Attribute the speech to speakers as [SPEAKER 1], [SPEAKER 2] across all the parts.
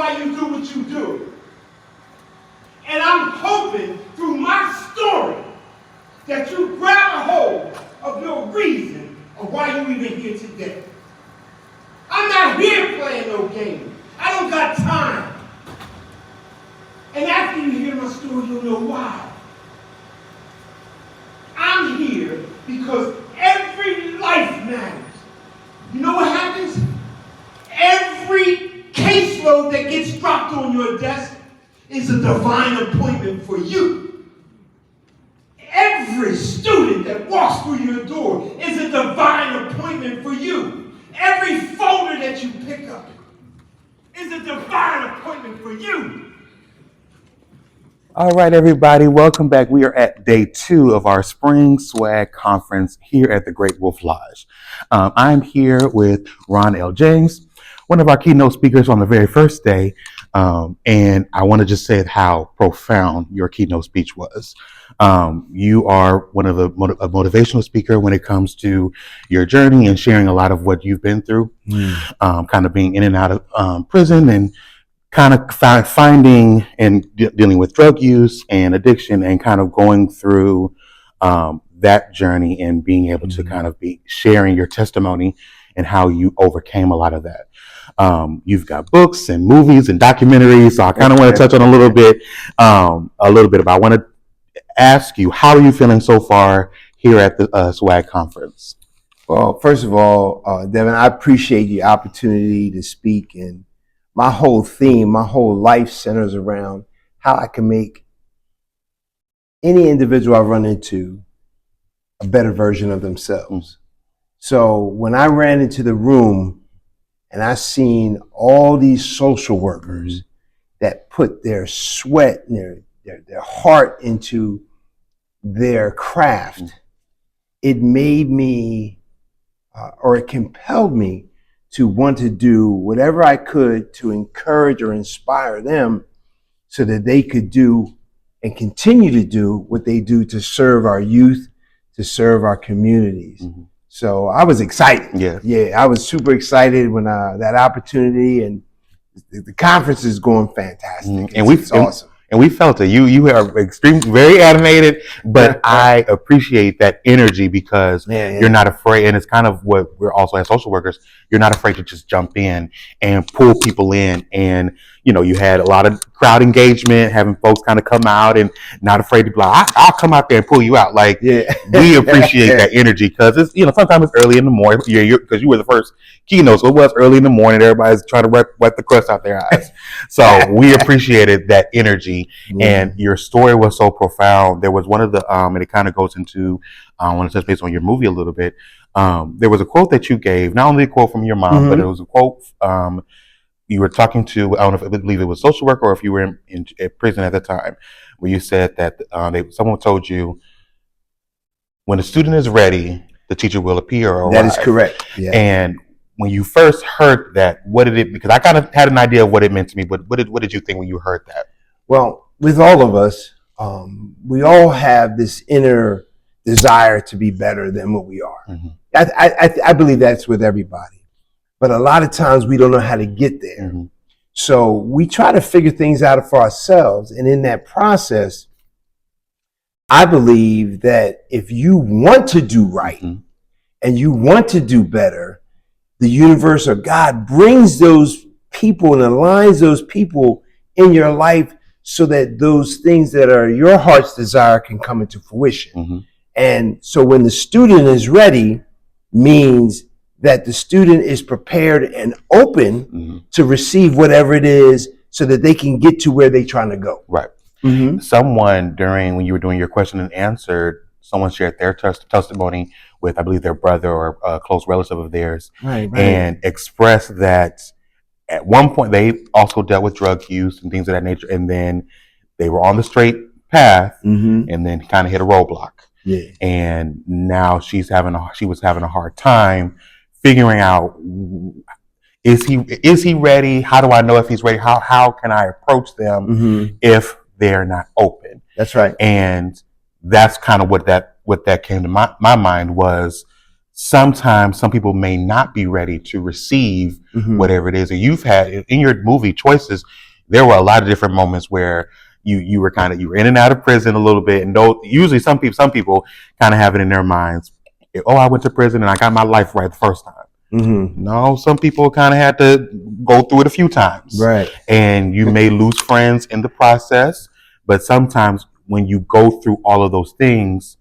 [SPEAKER 1] why you do what you do. And I'm hoping through my story that you grab a hold of your reason of why you even here today. I'm not here playing no game. I don't got time. And after you hear my story, you'll know why. I'm here because every life matters. You know what happens? Every caseload that gets dropped on your desk is a divine appointment for you. Every student that walks through your door is a divine appointment for you. Every folder that you pick up is a divine appointment for you.
[SPEAKER 2] All right, everybody, welcome back. We are at day 2 of our Spring Swag Conference here at the Great Wolf Lodge. I'm here with Ron L. James, one of our keynote speakers on the very first day, and I want to just say how profound your keynote speech was. You are one of a motivational speaker when it comes to your journey and sharing a lot of what you've been through, kind of being in and out of prison and kind of finding and dealing with drug use and addiction and kind of going through that journey and being able to kind of be sharing your testimony and how you overcame a lot of that. You've got books and movies and documentaries, so I kind of want to touch on a little bit about. I want to ask you, how are you feeling so far here at the SWAG conference?
[SPEAKER 3] Well, first of all, Devin, I appreciate the opportunity to speak, and my whole theme, my whole life centers around how I can make any individual I run into a better version of themselves. So when I ran into the room and I seen all these social workers that put their sweat and their heart into their craft, it made me, or it compelled me to want to do whatever I could to encourage or inspire them so that they could do and continue to do what they do to serve our youth, to serve our communities. So I was excited. Yeah, I was super excited when that opportunity, and the conference is going fantastic. It's awesome.
[SPEAKER 2] And we felt it. You are extremely, very animated, but I appreciate that energy because you're not afraid. And it's kind of what we're also as social workers, you're not afraid to just jump in and pull people in. And, you know, you had a lot of crowd engagement, having folks kind of come out and not afraid to be like, I'll come out there and pull you out. Like, we appreciate that energy because it's, you know, sometimes it's early in the morning because you were the first keynote. So it was early in the morning. Everybody's trying to wipe the crust out their eyes. So we appreciated that energy. And your story was so profound. There was one of the, and it kind of goes into, I want to touch base on your movie a little bit. There was a quote that you gave, not only a quote from your mom, but it was a quote, you were talking to, I don't know if I believe it was a social worker or if you were in prison at the time, where you said that someone told you, when the student is ready, the teacher will appear or arrive.
[SPEAKER 3] That is correct. Yeah.
[SPEAKER 2] And when you first heard that, what did it, because I kind of had an idea of what it meant to me, but what did you think when you heard that?
[SPEAKER 3] Well, with all of us, we all have this inner desire to be better than what we are. I believe that's with everybody. But a lot of times we don't know how to get there. So we try to figure things out for ourselves. And in that process, I believe that if you want to do right and you want to do better, the universe or God brings those people and aligns those people in your life so that those things that are your heart's desire can come into fruition. And so when the student is ready means that the student is prepared and open to receive whatever it is so that they can get to where they're trying to go.
[SPEAKER 2] Right. Someone when you were doing your question and answer, someone shared their testimony with, I believe, their brother or a close relative of theirs, and expressed that at one point they also dealt with drug use and things of that nature, and then they were on the straight path and then kind of hit a roadblock. And now she was having a hard time figuring out, is he ready? How do I know if he's ready? How can I approach them if they're not open?
[SPEAKER 3] That's right.
[SPEAKER 2] And that's kind of what that came to my mind was sometimes some people may not be ready to receive whatever it is that you've had in your movie choices. There were a lot of different moments where you were in and out of prison a little bit, and usually some people kind of have it in their minds, oh, I went to prison and I got my life right the first time. No, some people kind of had to go through it a few times,
[SPEAKER 3] right?
[SPEAKER 2] And you may lose friends in the process, but sometimes when you go through all of those things,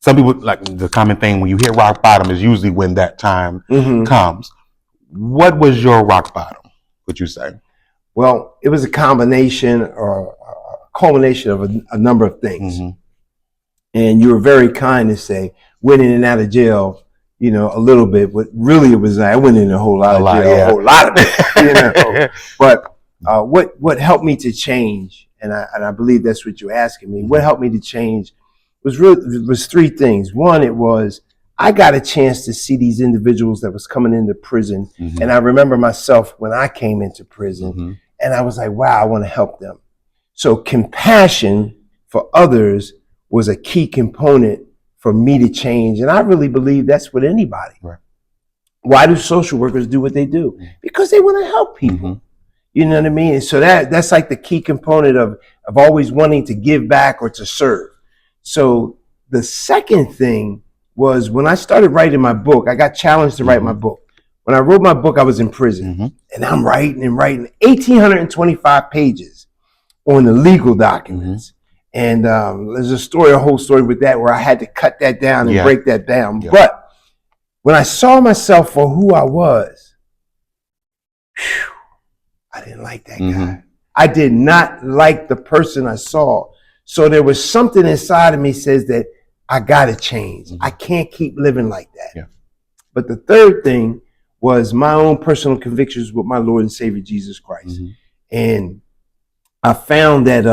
[SPEAKER 2] some people, like the common thing when you hit rock bottom is usually when that time comes. What was your rock bottom, would you say?
[SPEAKER 3] Well, it was a combination or a culmination of a number of things. And you were very kind to say, went in and out of jail, you know, a little bit, but really it was, I went in a whole lot of jail, a whole lot of it, you know. But what helped me to change, and I believe that's what you're asking me, what helped me to change was three things. One, it was, I got a chance to see these individuals that was coming into prison. And I remember myself when I came into prison, and I was like, wow, I want to help them. So compassion for others was a key component for me to change. And I really believe that's with anybody.
[SPEAKER 2] Right.
[SPEAKER 3] Why do social workers do what they do? Because they want to help people. You know what I mean? And so that's like the key component of always wanting to give back or to serve. So the second thing was when I started writing my book, I got challenged to write my book. When I wrote my book, I was in prison, and I'm writing 1,825 pages on the legal documents. And there's a whole story with that where I had to cut that down and break that down. But when I saw myself for who I was, I didn't like that guy. I did not like the person I saw. So there was something inside of me says that I got to change. I can't keep living like that. But the third thing was my own personal convictions with my Lord and Savior, Jesus Christ. And I found that,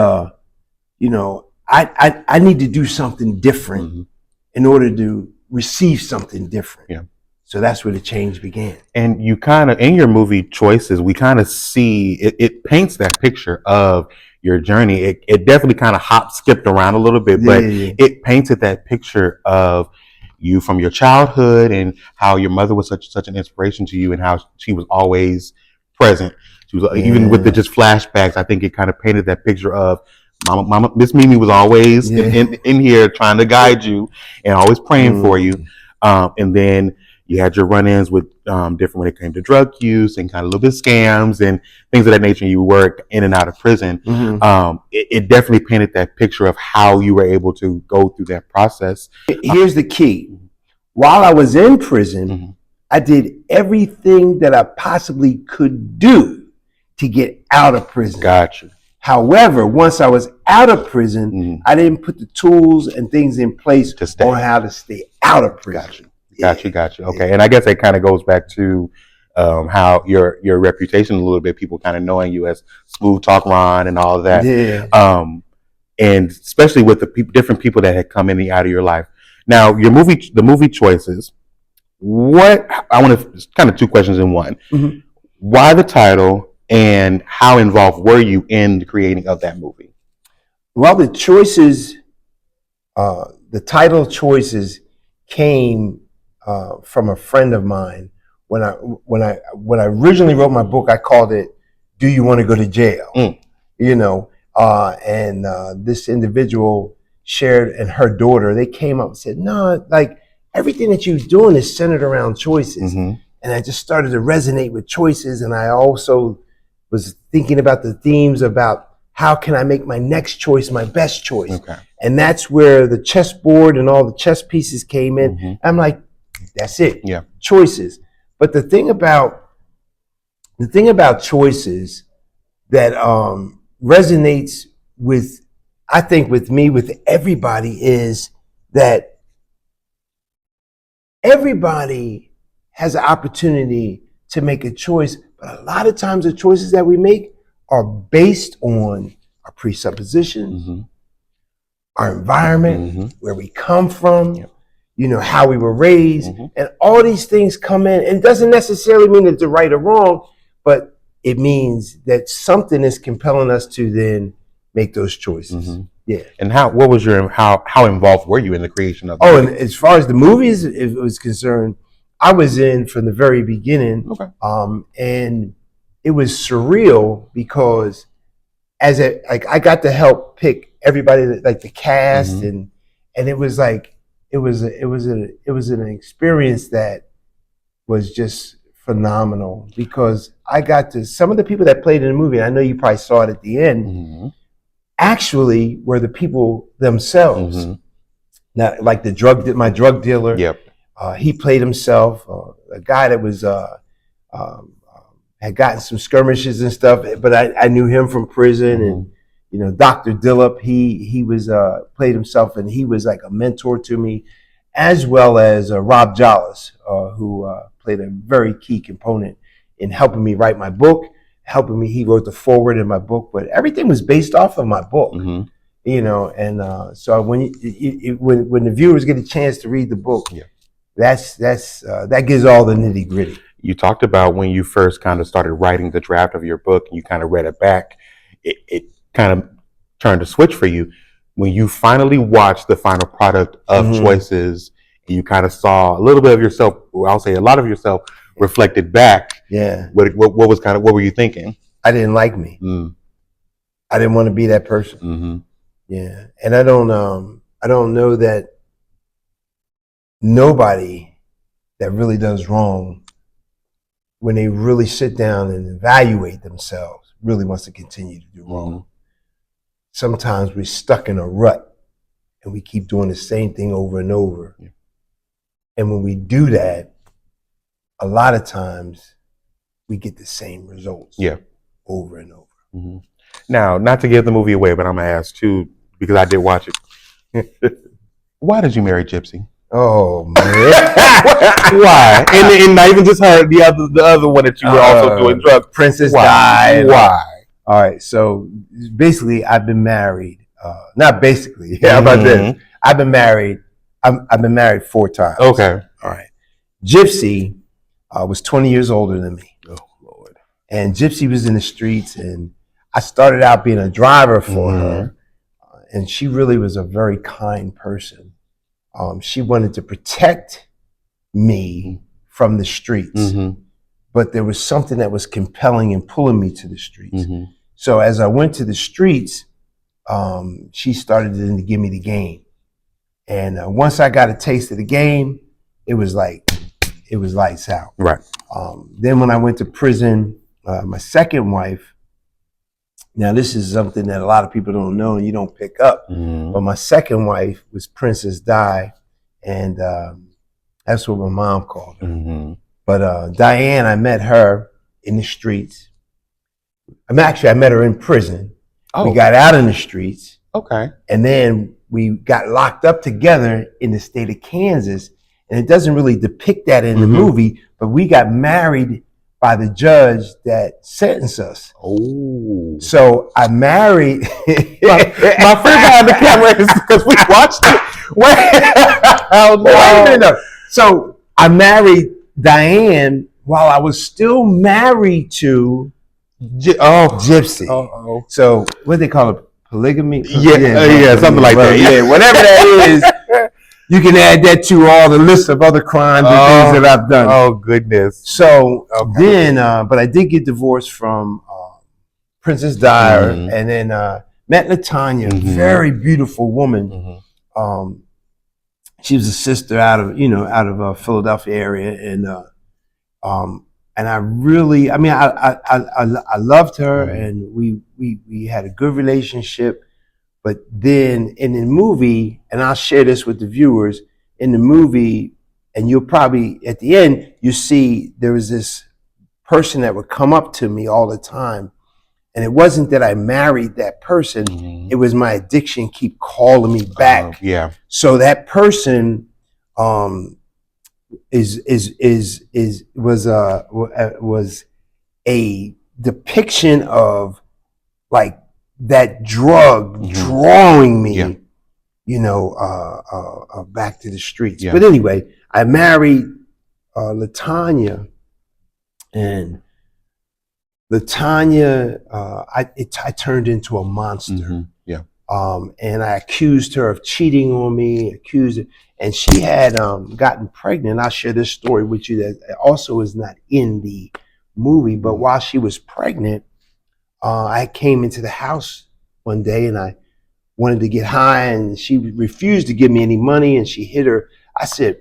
[SPEAKER 3] you know, I need to do something different in order to receive something different. So that's where the change began.
[SPEAKER 2] And you kind of, in your movie choices, we kind of see, it paints that picture of your journey. It definitely kind of skipped around a little bit, but it painted that picture of you from your childhood and how your mother was such an inspiration to you and how she was always present. She was even with the just flashbacks. I think it kind of painted that picture of Mama, Miss Mimi was always in here trying to guide you and always praying for you. And then you had your run-ins with different when it came to drug use and kind of a little bit of scams and things of that nature. You worked in and out of prison. It definitely painted that picture of how you were able to go through that process.
[SPEAKER 3] Here's the key. While I was in prison, I did everything that I possibly could do to get out of prison.
[SPEAKER 2] Gotcha.
[SPEAKER 3] However, once I was out of prison, I didn't put the tools and things in place on how to stay out of prison.
[SPEAKER 2] Gotcha. Okay. And I guess that kind of goes back to how your reputation a little bit, people kind of knowing you as Smooth Talk Ron and all of that. And especially with the different people that had come in and out of your life. Now, the movie choices, I want to, kind of two questions in one. Why the title and how involved were you in the creating of that movie?
[SPEAKER 3] Well, the choices, the title choices came from a friend of mine. When I originally wrote my book, I called it "Do You Want to Go to Jail?" You know, and this individual shared, and her daughter, they came up and said, "No, like everything that you're doing is centered around choices." And I just started to resonate with choices, and I also was thinking about the themes about how can I make my next choice my best choice. And that's where the chessboard and all the chess pieces came in. I'm like, that's it. Choices. But the thing about choices that resonates with, I think with me, with everybody, is that everybody has an opportunity to make a choice, but a lot of times the choices that we make are based on our presuppositions, our environment, where we come from, you know, how we were raised, and all these things come in. And it doesn't necessarily mean that they're right or wrong, but it means that something is compelling us to then make those choices. Yeah.
[SPEAKER 2] And what was how involved were you in the creation of?
[SPEAKER 3] Oh, and as far as the movies it was concerned, I was in from the very beginning.
[SPEAKER 2] Okay.
[SPEAKER 3] And it was surreal because I got to help pick everybody, like the cast,
[SPEAKER 2] Mm-hmm.
[SPEAKER 3] and it was like it was an experience that was just phenomenal because I got to some of the people that played in the movie. I know you probably saw it at the end.
[SPEAKER 2] Mm-hmm.
[SPEAKER 3] Actually, were the people themselves.
[SPEAKER 2] Mm-hmm.
[SPEAKER 3] Now, like my drug dealer.
[SPEAKER 2] Yep.
[SPEAKER 3] He played himself. A guy that was had gotten some skirmishes and stuff, but I knew him from prison.
[SPEAKER 2] Mm-hmm.
[SPEAKER 3] And Dr. Dillip, he was played himself, and he was like a mentor to me, as well as Rob Jollis, who played a very key component in helping me write my book. He wrote the foreword in my book, but everything was based off of my book.
[SPEAKER 2] Mm-hmm.
[SPEAKER 3] And so when the viewers get a chance to read the book,
[SPEAKER 2] yeah.
[SPEAKER 3] that gives all the nitty gritty.
[SPEAKER 2] You talked about when you first kind of started writing the draft of your book, and you kind of read it back. It kind of turned a switch for you when you finally watched the final product of
[SPEAKER 3] Mm-hmm.
[SPEAKER 2] Choices, and you kind of saw a little bit of yourself. Well, I'll say a lot of yourself reflected back.
[SPEAKER 3] Yeah.
[SPEAKER 2] What were you thinking?
[SPEAKER 3] I didn't like me.
[SPEAKER 2] Mm.
[SPEAKER 3] I didn't want to be that person.
[SPEAKER 2] Mm-hmm.
[SPEAKER 3] Yeah. And I don't know that nobody that really does wrong, when they really sit down and evaluate themselves, really wants to continue to do wrong.
[SPEAKER 2] Mm-hmm.
[SPEAKER 3] Sometimes we're stuck in a rut and we keep doing the same thing over and over.
[SPEAKER 2] Yeah.
[SPEAKER 3] And when we do that, a lot of times we get the same results.
[SPEAKER 2] Yeah.
[SPEAKER 3] Over and over.
[SPEAKER 2] Mm-hmm. Now, not to give the movie away, but I'm gonna ask too, because I did watch it. Why did you marry Gypsy?
[SPEAKER 3] Oh man.
[SPEAKER 2] Why? And not even just her, the other one that you were also doing drugs.
[SPEAKER 3] Princess
[SPEAKER 2] Why?
[SPEAKER 3] died.
[SPEAKER 2] Why?
[SPEAKER 3] All right. So basically, I've been married. Not basically. Yeah, how about this? I've been married. I've been married 4 times.
[SPEAKER 2] Okay.
[SPEAKER 3] All right. Gypsy was 20 years older than me.
[SPEAKER 2] Oh Lord.
[SPEAKER 3] And Gypsy was in the streets, and I started out being a driver for her. And she really was a very kind person. She wanted to protect me from the streets, but there was something that was compelling and pulling me to the streets.
[SPEAKER 2] Mm-hmm.
[SPEAKER 3] So as I went to the streets, she started to give me the game. And once I got a taste of the game, it was lights out.
[SPEAKER 2] Right.
[SPEAKER 3] Then when I went to prison, my second wife, now this is something that a lot of people don't know and you don't pick up, but my second wife was Princess Di, and that's what my mom called her.
[SPEAKER 2] Mm-hmm.
[SPEAKER 3] But Diane, I met her in the streets. I met her in prison.
[SPEAKER 2] Oh.
[SPEAKER 3] We got out in the streets.
[SPEAKER 2] Okay.
[SPEAKER 3] And then we got locked up together in the state of Kansas. And it doesn't really depict that in the movie, but we got married by the judge that sentenced us.
[SPEAKER 2] Oh.
[SPEAKER 3] So I married.
[SPEAKER 2] my friend behind the camera is because we watched it.
[SPEAKER 3] Wait a minute. So I married Diane while I was still married to Gypsy.
[SPEAKER 2] Oh.
[SPEAKER 3] So what do they call it? Polygamy?
[SPEAKER 2] Yeah, something like that.
[SPEAKER 3] Yeah, whatever that is. You can add that to all the list of other crimes and things that I've done.
[SPEAKER 2] Oh, goodness.
[SPEAKER 3] So then, but I did get divorced from Princess Dyer, and then met Latanya, very beautiful woman. She was a sister out of Philadelphia area, and I really, I loved her, and we had a good relationship. But then in the movie, and I'll share this with the viewers, in the movie, and you'll probably, at the end, you see there was this person that would come up to me all the time. And it wasn't that I married that person, it was my addiction keep calling me back. So that person was a depiction of like that drug drawing me, back to the streets. But anyway, I married Latanya, and Latanya, I turned into a monster. and I accused her of cheating on me, and she had gotten pregnant. I'll share this story with you that also is not in the movie, but while she was pregnant, I came into the house one day and I wanted to get high, and she refused to give me any money, and she hid her. I said,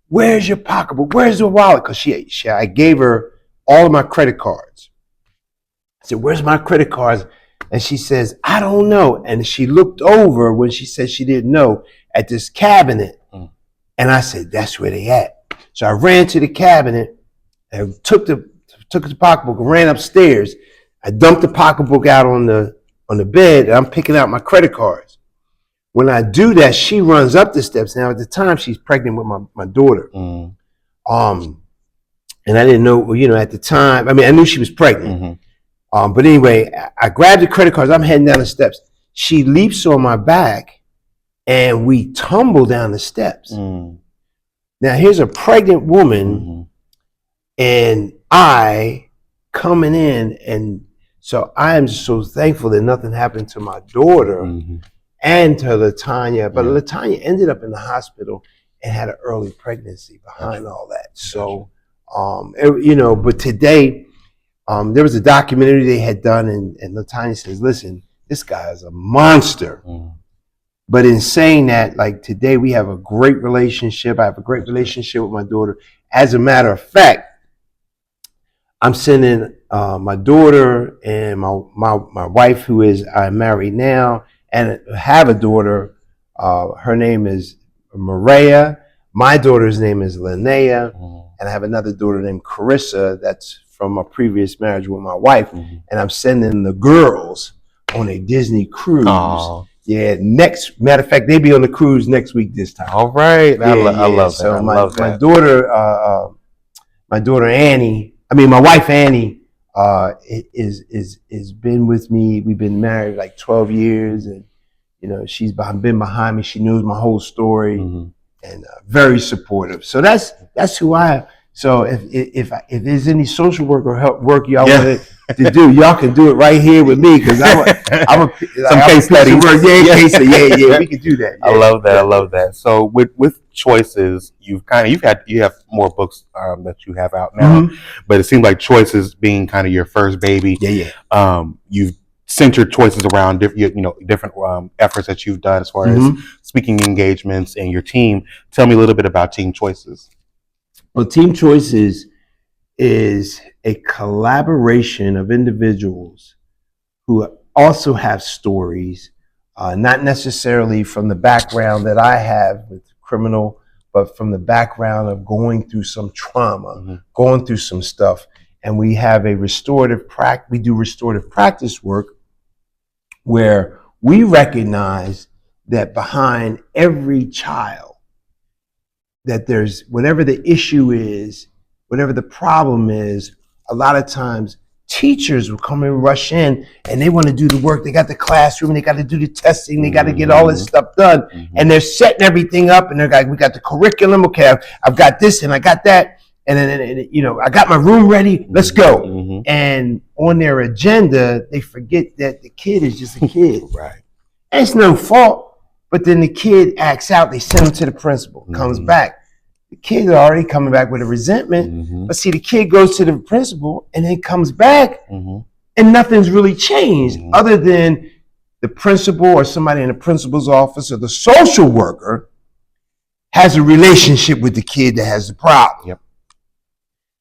[SPEAKER 3] "Where's your pocketbook? Where's the wallet?" Because I gave her all of my credit cards. I said, "Where's my credit cards?" And she says, "I don't know." And she looked over when she said she didn't know at this cabinet. And I said, "That's where they at." So I ran to the cabinet and took the pocketbook and ran upstairs. I dumped the pocketbook out on the bed, and I'm picking out my credit cards. When I do that, she runs up the steps. Now at the time she's pregnant with my daughter. And I didn't know, at the time, I knew she was pregnant. But anyway, I grabbed the credit cards. I'm heading down the steps. She leaps on my back, and we tumble down the steps. Now, here's a pregnant woman, and I coming in. And so I am just so thankful that nothing happened to my daughter and to LaTanya. But LaTanya ended up in the hospital and had an early pregnancy behind all that. So, but today, there was a documentary they had done, and LaTanya says, "Listen, this guy is a monster." But in saying that, like today, we have a great relationship. I have a great relationship with my daughter. As a matter of fact, I'm sending my daughter and my wife, who I'm married now, and have a daughter. Her name is Maria. My daughter's name is Linnea, and I have another daughter named Carissa. That's from a previous marriage with my wife, and I'm sending the girls on a Disney cruise. Aww. Yeah, matter of fact, they be on the cruise next week this time.
[SPEAKER 2] All right,
[SPEAKER 3] yeah, I love that. So my daughter Annie, my wife Annie, is been with me. We've been married like 12 years, and she's been behind me. She knows my whole story, and very supportive. So that's who I am. So if there's any social work or help work y'all want to do, y'all can do it right here with me, because I'm a
[SPEAKER 2] case study.
[SPEAKER 3] Yeah, we can do that. Yeah.
[SPEAKER 2] I love that. I love that. So with Choices, you have more books that you have out now, but it seems like Choices being kind of your first baby. You've centered Choices around different efforts that you've done as far as speaking engagements and your team. Tell me a little bit about Team Choices.
[SPEAKER 3] Well, Team Choices is a collaboration of individuals who also have stories, not necessarily from the background that I have with criminal, but from the background of going through some trauma, going through some stuff. And we have we do restorative practice work where we recognize that behind every child, that there's whatever the issue is, whatever the problem is, a lot of times teachers will come and rush in, and they want to do the work. They got the classroom, they got to do the testing, they got to get all this stuff done, and they're setting everything up, and they're like, "We got the curriculum, okay, I've got this and I got that, and then I got my room ready, let's go." And on their agenda, they forget that the kid is just a kid.
[SPEAKER 2] Right.
[SPEAKER 3] And it's no fault. But then the kid acts out, they send him to the principal, comes back. The kid is already coming back with a resentment. But see, the kid goes to the principal and then comes back, and nothing's really changed other than the principal or somebody in the principal's office or the social worker has a relationship with the kid that has the problem.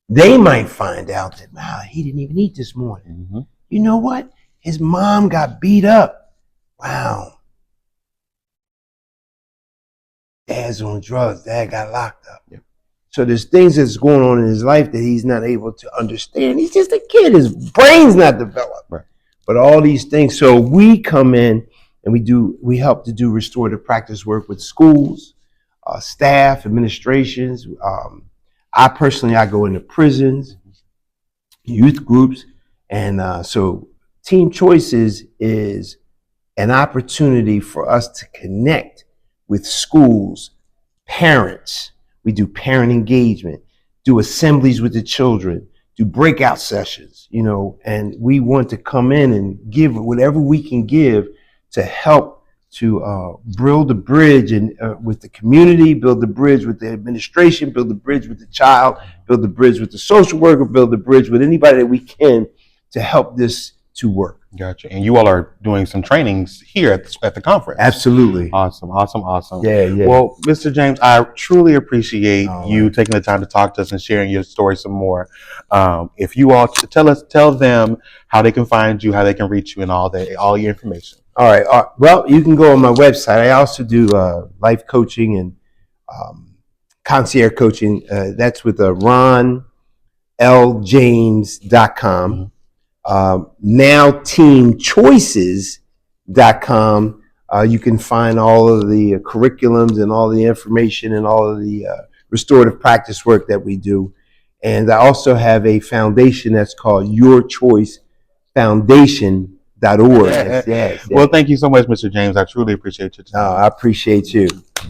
[SPEAKER 3] They might find out that, wow, he didn't even eat this morning. You know what? His mom got beat up. Wow. Dad's on drugs. Dad got locked up. So there's things that's going on in his life that he's not able to understand. He's just a kid. His brain's not developed. But all these things. So we come in and we help to do restorative practice work with schools, staff, administrations. I go into prisons, youth groups. And so Team Choices is an opportunity for us to connect with schools, parents. We do parent engagement, do assemblies with the children, do breakout sessions, and we want to come in and give whatever we can give to help build the bridge and with the community, build the bridge with the administration, build the bridge with the child, build the bridge with the social worker, build the bridge with anybody that we can to help this to work.
[SPEAKER 2] Gotcha. And you all are doing some trainings here at the conference.
[SPEAKER 3] Absolutely.
[SPEAKER 2] Awesome.
[SPEAKER 3] Yeah.
[SPEAKER 2] Well, Mr. James, I truly appreciate you
[SPEAKER 3] right.
[SPEAKER 2] taking the time to talk to us and sharing your story some more. If you all tell them how they can find you, how they can reach you, and all your information.
[SPEAKER 3] All right. Well, you can go on my website. I also do life coaching and concierge coaching. That's with ronljames.com. Nowteamchoices.com. You can find all of the curriculums and all the information and all of the restorative practice work that we do. And I also have a foundation that's called yourchoicefoundation.org. Yes.
[SPEAKER 2] Well, thank you so much, Mr. James. I truly appreciate your time.
[SPEAKER 3] I appreciate you.